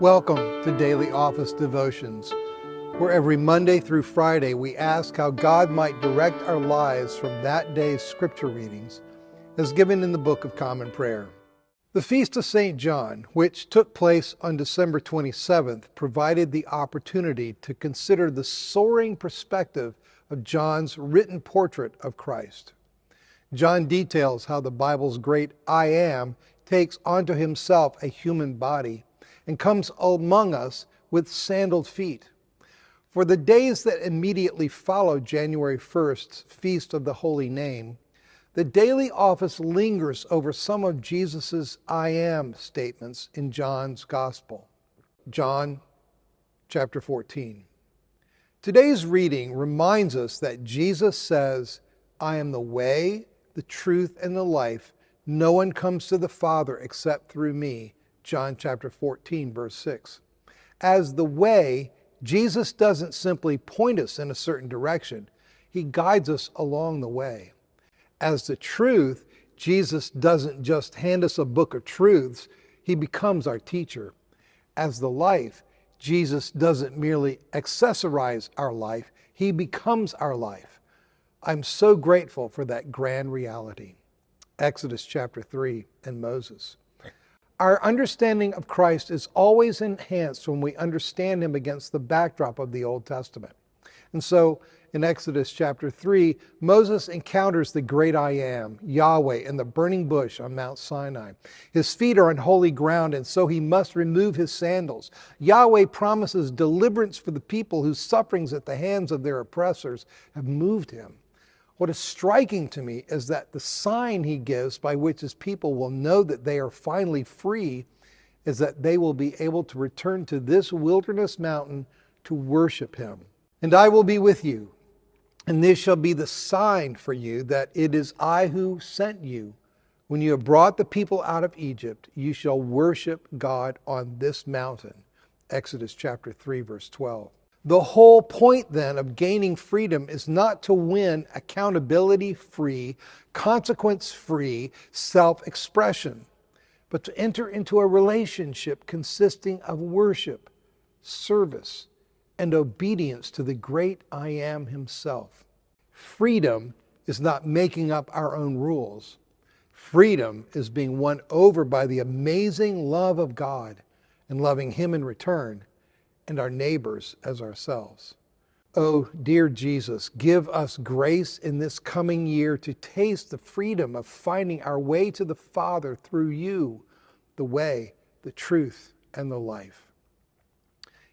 Welcome to Daily Office Devotions, where every Monday through Friday we ask how God might direct our lives from that day's scripture readings, as given in the Book of Common Prayer. The Feast of St. John, which took place on December 27th, provided the opportunity to consider the soaring perspective of John's written portrait of Christ. John details how the Bible's great I Am takes onto himself a human body and comes among us with sandaled feet. For the days that immediately followed January 1st's Feast of the Holy Name, the daily office lingers over some of Jesus' I am statements in John's Gospel. John chapter 14. Today's reading reminds us that Jesus says, I am the way, the truth, and the life. No one comes to the Father except through me. John chapter 14, verse 6. As the way, Jesus doesn't simply point us in a certain direction. He guides us along the way. As the truth, Jesus doesn't just hand us a book of truths. He becomes our teacher. As the life, Jesus doesn't merely accessorize our life. He becomes our life. I'm so grateful for that grand reality. Exodus chapter 3 and Moses. Our understanding of Christ is always enhanced when we understand him against the backdrop of the Old Testament. And so in Exodus chapter 3, Moses encounters the great I Am, Yahweh, in the burning bush on Mount Sinai. His feet are on holy ground, and so he must remove his sandals. Yahweh promises deliverance for the people whose sufferings at the hands of their oppressors have moved him. What is striking to me is that the sign he gives by which his people will know that they are finally free is that they will be able to return to this wilderness mountain to worship him. And I will be with you, and this shall be the sign for you that it is I who sent you. When you have brought the people out of Egypt, you shall worship God on this mountain. Exodus chapter 3, verse 12. The whole point then of gaining freedom is not to win accountability-free, consequence-free self-expression, but to enter into a relationship consisting of worship, service, and obedience to the great I Am himself. Freedom is not making up our own rules. Freedom is being won over by the amazing love of God and loving him in return, and our neighbors as ourselves. Oh, dear Jesus, give us grace in this coming year to taste the freedom of finding our way to the Father through you, the way, the truth, and the life.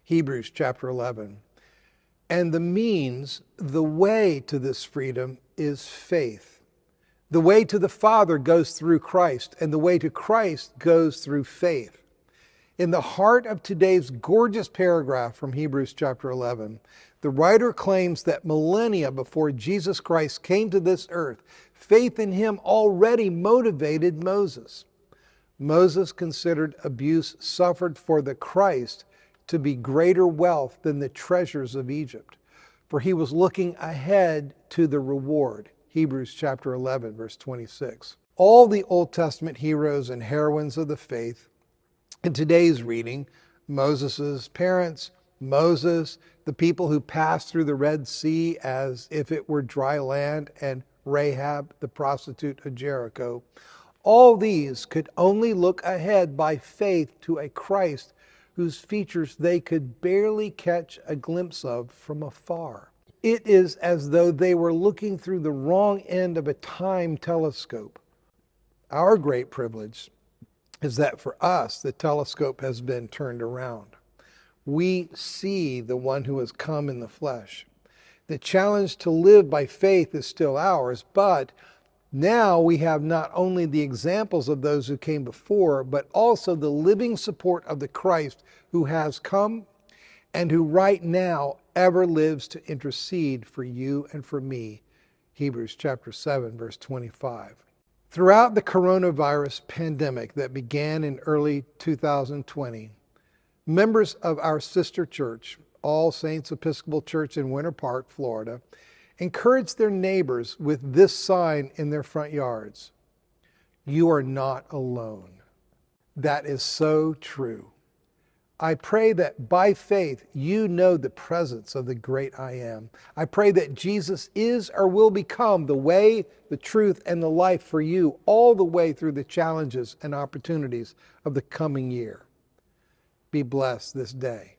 Hebrews chapter 11. And the means, the way to this freedom is faith. The way to the Father goes through Christ, and the way to Christ goes through faith. In the heart of today's gorgeous paragraph from Hebrews chapter 11, the writer claims that millennia before Jesus Christ came to this earth, faith in him already motivated Moses. Moses considered abuse suffered for the Christ to be greater wealth than the treasures of Egypt, for he was looking ahead to the reward. Hebrews chapter 11, verse 26. All the Old Testament heroes and heroines of the faith in today's reading, Moses' parents, Moses, the people who passed through the Red Sea as if it were dry land, and Rahab, the prostitute of Jericho, all these could only look ahead by faith to a Christ whose features they could barely catch a glimpse of from afar. It is as though they were looking through the wrong end of a time telescope. Our great privilege is that for us, the telescope has been turned around. We see the one who has come in the flesh. The challenge to live by faith is still ours, but now we have not only the examples of those who came before, but also the living support of the Christ who has come and who right now ever lives to intercede for you and for me. Hebrews chapter 7, verse 25. Throughout the coronavirus pandemic that began in early 2020, members of our sister church, All Saints Episcopal Church in Winter Park, Florida, encouraged their neighbors with this sign in their front yards: "You are not alone." That is so true. I pray that by faith you know the presence of the great I am. I pray that Jesus is or will become the way, the truth, and the life for you all the way through the challenges and opportunities of the coming year. Be blessed this day.